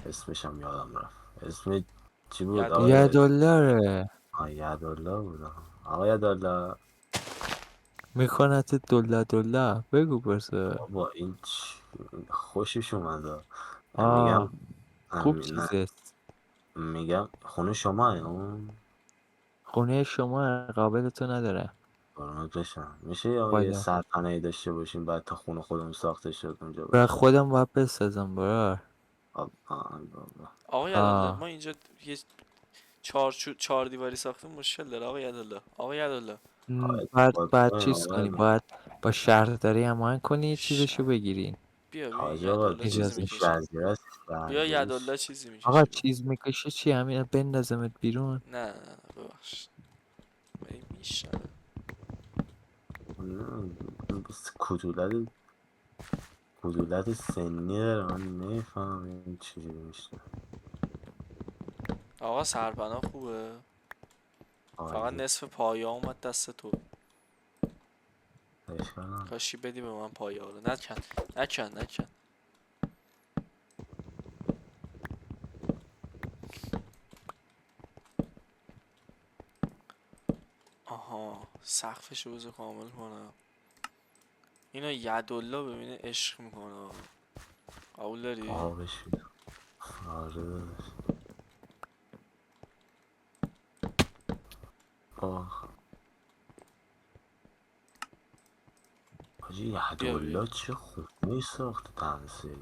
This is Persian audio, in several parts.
اسمشم یادم رفت. اسم چی بود یدالله. آقای $1 یدالله بود. آقا یدالله. میکنت $1 بگو برسه. بابا خوشش اومده. آه میگم خوب نه، چیزه. میگم خونه شما اون خونه شما قابلتو نداره. قرونت بشم. میشه یه خدا سرپناهی داشته باشیم بعد تا خونه خودمون ساخته شد اونجا و باشیم. خودم باید بسازم برار. بابا. آقا یدالله ما آه اینجا یه چهار دیواری ساختیم مشکل داره آقا یدالله. آقا یدالله باید آقا چیز کنی، باید با شهرداری هماهنگ کنی چیزشو شهر بگیرین. بیا حاج آقا یدالله چیزی اجازه میکشه. جزیره است، بیا شهرگیری یدالله است. چیزی آقا میکشه بیا. چیز میکشه چی؟ همین بندازمت بیرون. نه نه نه ببخشید میشه. کدولت سنی داره، من نمیفهمم این چجوری میشه. آقا سرپناه خوبه، فقط عالی. نصف پایه اومد دست تو. اشکال نداره. کاشی بدی به من پایه رو. نکن. آها سقفش رو بذار کامل کنم. اینو یدالله ببینه عشق میکنه. قبول داری؟ آبش میدم. آره داداش. آه حاجی بیا یدالله چه خونه ساخته تن سرویس.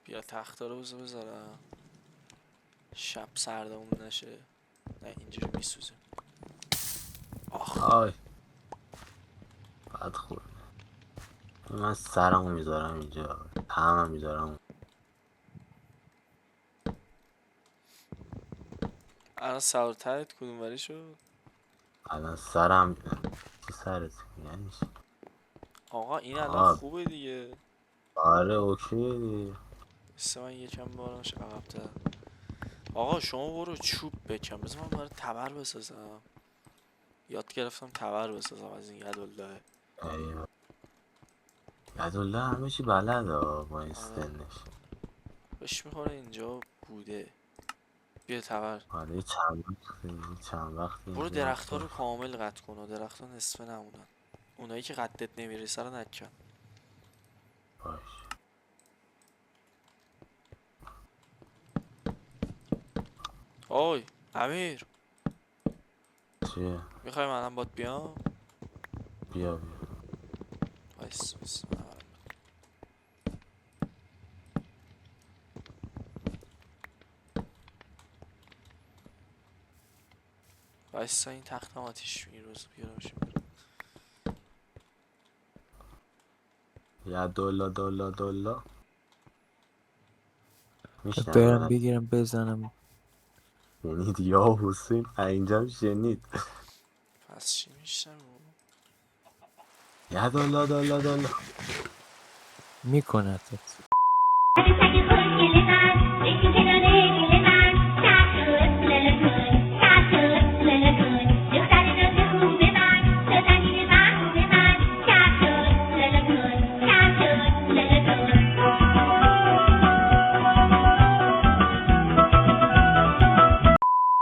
بیا تختا رو بذارم شب سردمون نشه. نه اینجوری میسوزه. آخ آی بد خورد. من سرمو میذارم اینجا، همه میذارم. الان سوارترت کدوم وری شد؟ الان سرم. چی سرت یعنی چی؟ آقا این الان آه خوبه دیگه. آره اوکی دیگه. بسه من یکم بارمش عقب‌تر. آقا شما برو چوب بکن بذار من برای تبر بسازم. یاد گرفتم تبر بسازم از این یدالله. ایوه. یدالله همه چی بلده با این آره سنش. بهش میخوره اینجا بوده. بیا تبر. آره چند وقت برو اینجا درختها رفته. رو کامل قطع کن و درختها نصفه نمونن. اونایی که قدت نمیرسه رو نکن. باش. آی امیر چیه؟ میخوای منم بات بیام؟ بیا بیا. وایس وایسا این تختم آتیش میروز بیارمش. یدالله برم میشنوی؟ بگیرم بزنم. شنید یا حسین اینجام شنید. پس چی میشم؟ یدالله میکنتت.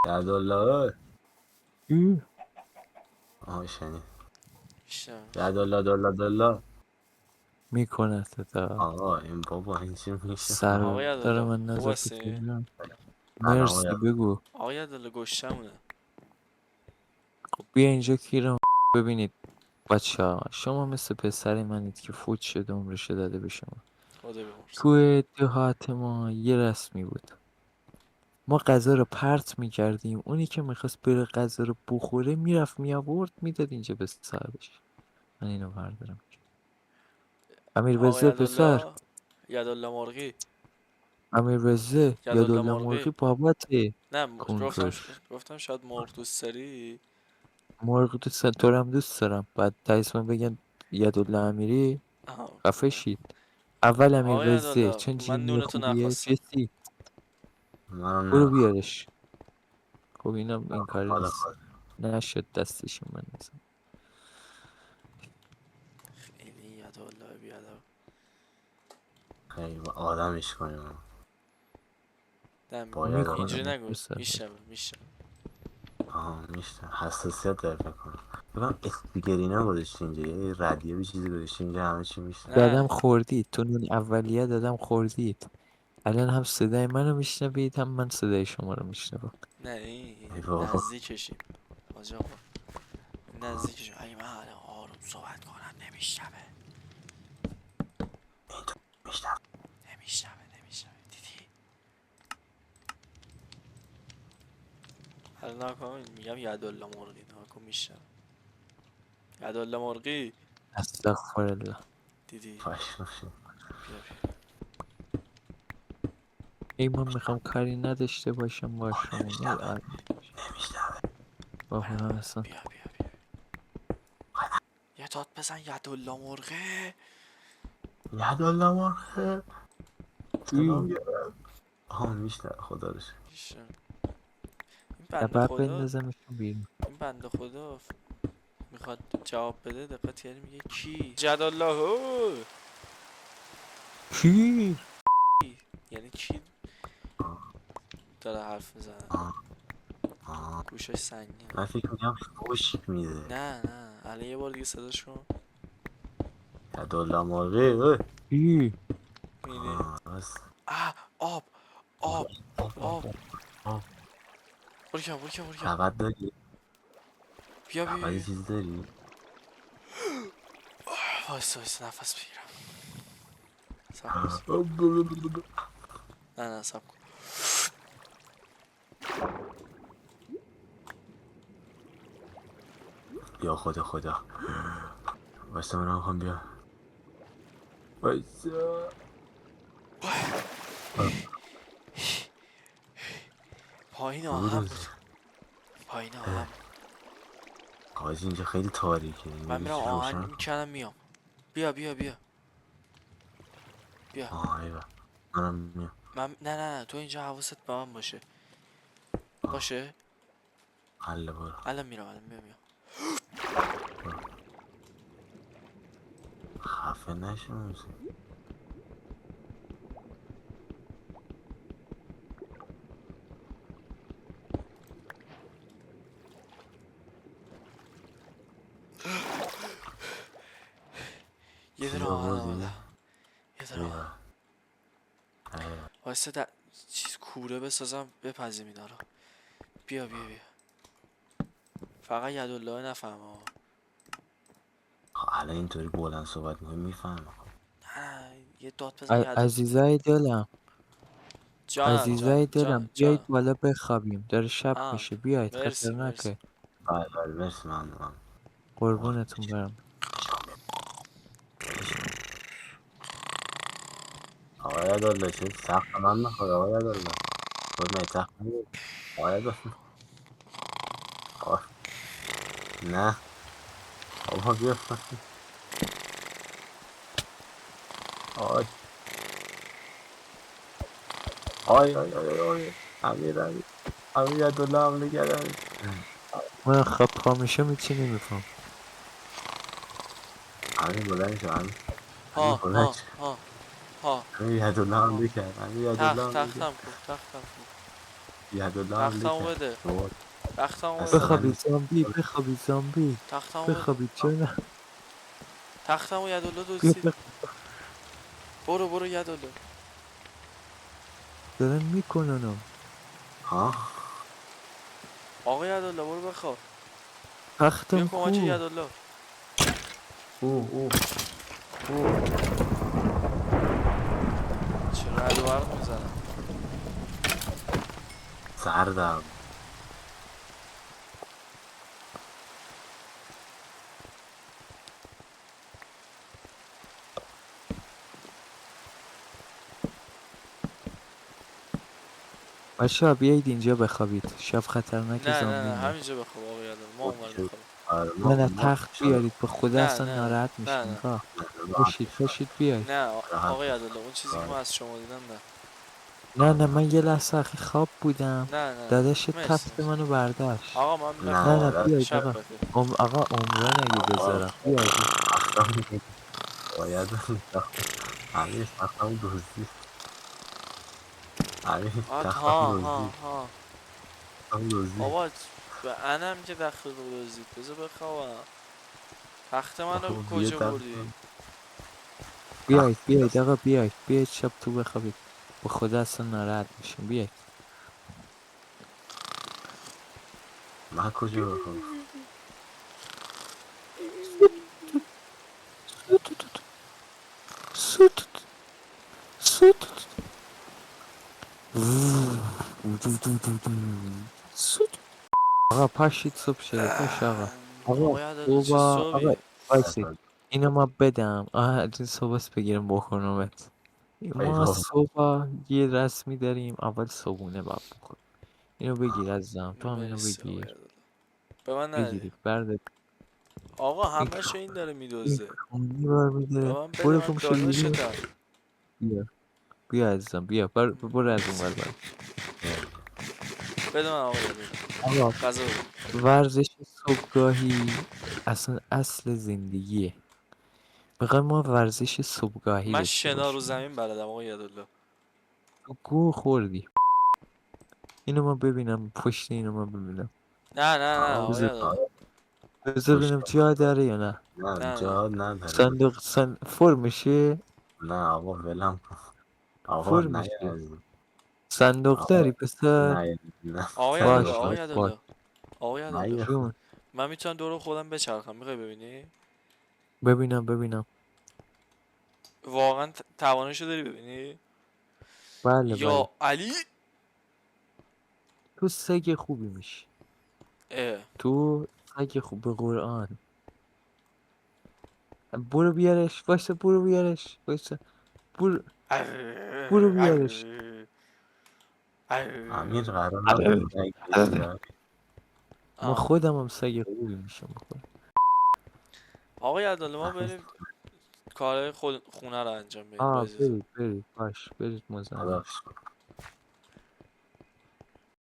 یدالله آها شنید. میشنمش. یدالله میکنتت. آقا این بابا این چی میشه؟ آقا سر یدالله من خوب نذار تو هستی؟ تلگرام. سلام آقا مرسی بگو. آقا یدالله گشتمونه. خب بیا اینجا کیرم. ببینید بچه ها، شما مثل پسر منید که فوت شده عمرشو داده به شما. خدا بیامرز. توی دهات ما یه رسمی بود، ما غذا رو پرت میکردیم، اونی که میخواست بره غذا رو بخوره میرفت میآورد میداد اینجا به صاحبش. من اینو بردارم. امیر آقا رضا پسر، یدالله یدالله مرغی. امیر رضا یدالله یادالله مرغی. مرغی بابته. نه کنکش گفتم شاید مرغ دوست داری. مرغ دوست تو رو هم دوست دارم، بعد تا اسم بگن یدالله امیری آها خفه شید. اول امیر آقا رضا یدالله چون من جینی نونتو خوبیه نخواستم. جسی. منم برو نمیخوام. بیارش. خب اینم این کار حالا نیست. نشد دستشون بندازم. این یدالله بیادم. خیلی با آدمش کنیم. نه باید اینجوری میکنم نگو. پسر. میشه. آها میشه حساسیت داره فکر کنم. بگم اسپیکری نگذاشتی اینجا، یه ردیه به چیزی گذاشتی اینجا همه چی میشه. دادم نه خوردید تو نون اولیه دادم خوردید. الان هم صدای منو میشنوید هم من صدای شما رو میشنوم. نه این ای بابا. نزدیکشیم حاج آقا، نزدیکشیم. اگه من الان آروم صحبت کنم نمیشنوه. میشتم. نمیشنوه دیدی؟ الان نکن میگم یدالله مرغی، نکن میشنوه. یدالله مرغی استغفرالله. دیدی؟ فش باشی. بیا ای من میخوام کاری نداشته باشم با شما. نمیشتم. نمیشتم. بابا اصلا بیا یه داد بزن یدالله مرغه. یدالله مرخه. سلام ای گرم. آها میشتم خدا رو شکر. این بنده شباب خدا، بندازمشون بیرون. این بنده خدا میخواد جواب بده، دقت یعنی میگه کی جدالله، کی؟ یعنی کی داره حرف میزنه. آه. گوشش سنگینه. من فکر میگم فوش میده. نه الان یه بار دیگه صداش کن. یدالله مرغه. کی؟ میبینی؟ راست. آب آه. آب آه. برو کن فقط داری؟ فقط یه بیا چیز داری؟ وایسا نفس بگیرم. سب نه سب کن. یا خدا واسه من هم بیا وایسا. پایین برو آهن بود. روز. پایین آهن بود. حاجی اینجا خیلی تاریکه، من یه میرم چیز آهن روشن کن. میکنم میام. بیا آه ایوه منم میام. من نه تو اینجا حواست به من باشه. باشه حله برو. الان میام. خفه نشو موسی. یه چیز دونه آهن آوردی؟ آمده. یه دونه ایوه آهن. ایوه. وایسا چیز کوره بسازم بپزیم اینا رو. بیا فقط یدالله نفهمه. الان اینطوری بلند صحبت میکنی میفهمم. نه یه داد بزن عزیزای دلم، عزیزای جانم دلم بیایید بالا بخوابیم. داره شب آه میشه. بیایید مرسی خطرناکه. بله مرسی من قربونتون برم. آقای یدالله چه سخت من میخواد آقای یدالله. خود می سخت نگیر آقای یدالله. نه بابا بیا پایین. آی آی امیر یدالله حمله کردن. من خواب پا میشه میچی نمیفهم. امیر بلند شو امیر ها بلند ها شو. ها ها امیر یدالله ها حمله کرد. امیر یدالله حمله کرد. تختم کو یدالله حمله تختمو کرد. بده بابا تختمو بده اصلا بخوابید نیست. زامبی، بخوابید زامبی. تختمو بده بخوابید چرا نه؟ تختمو یدالله بیا دزدید. برو یدالله. دارن میکننم. ها آقا یدالله برو بخواب. بیا تختم کمک کو؟ یدالله. او چه رعد و برق میزنه. سردم. بچه‌ها بیایید اینجا بخوابید. شب خطرناک زامبی نه میاد. همینجا بخواب آقا یدالله ما اونور میخوابیم. آره نه ما تخت شده. بیارید. به خدا اصلا نه ناراحت میشیم. نه راه راحت پاشید باش پاشید بیاید. نه راحت آقا باش یدالله اون چیزی که راحت. ما از شما دیدم نه. نه من یه لحظه اخی خواب بودم. نه داداش مرسی تخت منو برداشت. آقا من نه نه بخوابم بیاید شب آقا. بخیر. آقا عمران اگه آقا بذارم بیاید. اصلا باید امیر سختمون دزدی امیر ها تختمون ها دزدی ها تختمون دزدی بابا به انم که دخل رو دزدید بذار بخوابم. تخت منو بابا بیا کجا دست بردی؟ بیایید تخت بیایید دست آقا بیایید بیایید شب تو بخوابید. به خدا اصلا ناراحت میشیم. بیایید. من کجا بخوام آقا پاشید صبح شده. پاش آقا. آقا آقای عدالو چه صبح. آقا صبحی؟ وایسید. اینو ما بدم. از این صبح بگیرم بخورمت. ای ما بابا صبح یه رسمی داریم. اول صبحونه باید بخوریم. اینو بگیر عزیزم. تو هم اینو مرسی آقای بگیر. عدالو. به من ندی. بگیرید برده. آقا این همه این داره این میدزده. خونی به برمیداره. من بده، برو من گم شو دیگه. داداشتم. بیا. بیا عزیزم بیا. برو از اون ور برو. بده من آقای عدالو. آقا غذا بده. ورزش صبحگاهی اصلا اصل زندگیه. میخوایم ما ورزش صبحگاهی من داشته شنا رو باشیم. زمین بلدم آقای عدالو. تو گو خوردی. اینو ما ببینم. پشت اینو ما ببینم. نه نه نه آقا آقای بذار عدالو. بذار پشت ببینم جا داره یا نه. نه نه نه جا نداره صندوق فرمشه. نه آقا ولم کن آقا نه فرمشه. از صندوق آقا داری پسر. نه نه آقای عدالو. باش صندوق آقای باش باش. عدالو. آقای عدالو. نه جون. من میتونم دور خودم بچرخم، میخوای ببینی؟ ببینم. واقعا توانشو داری ببینی؟ بله بله. یا علی. تو سگ خوبی میشی. اه. تو سگ خوب به قرآن. برو بیارش. وایسا برو بیارش. وایسا. برو. برو بیارش. امیر قرار نبود سگ بگیرم ما آه. خودم هم سگ خوبی میشم بخورم. آقای عدالو ما بریم کارهای خونه رو انجام بدیم با اجازه. برید باش برید مزاحم. خدا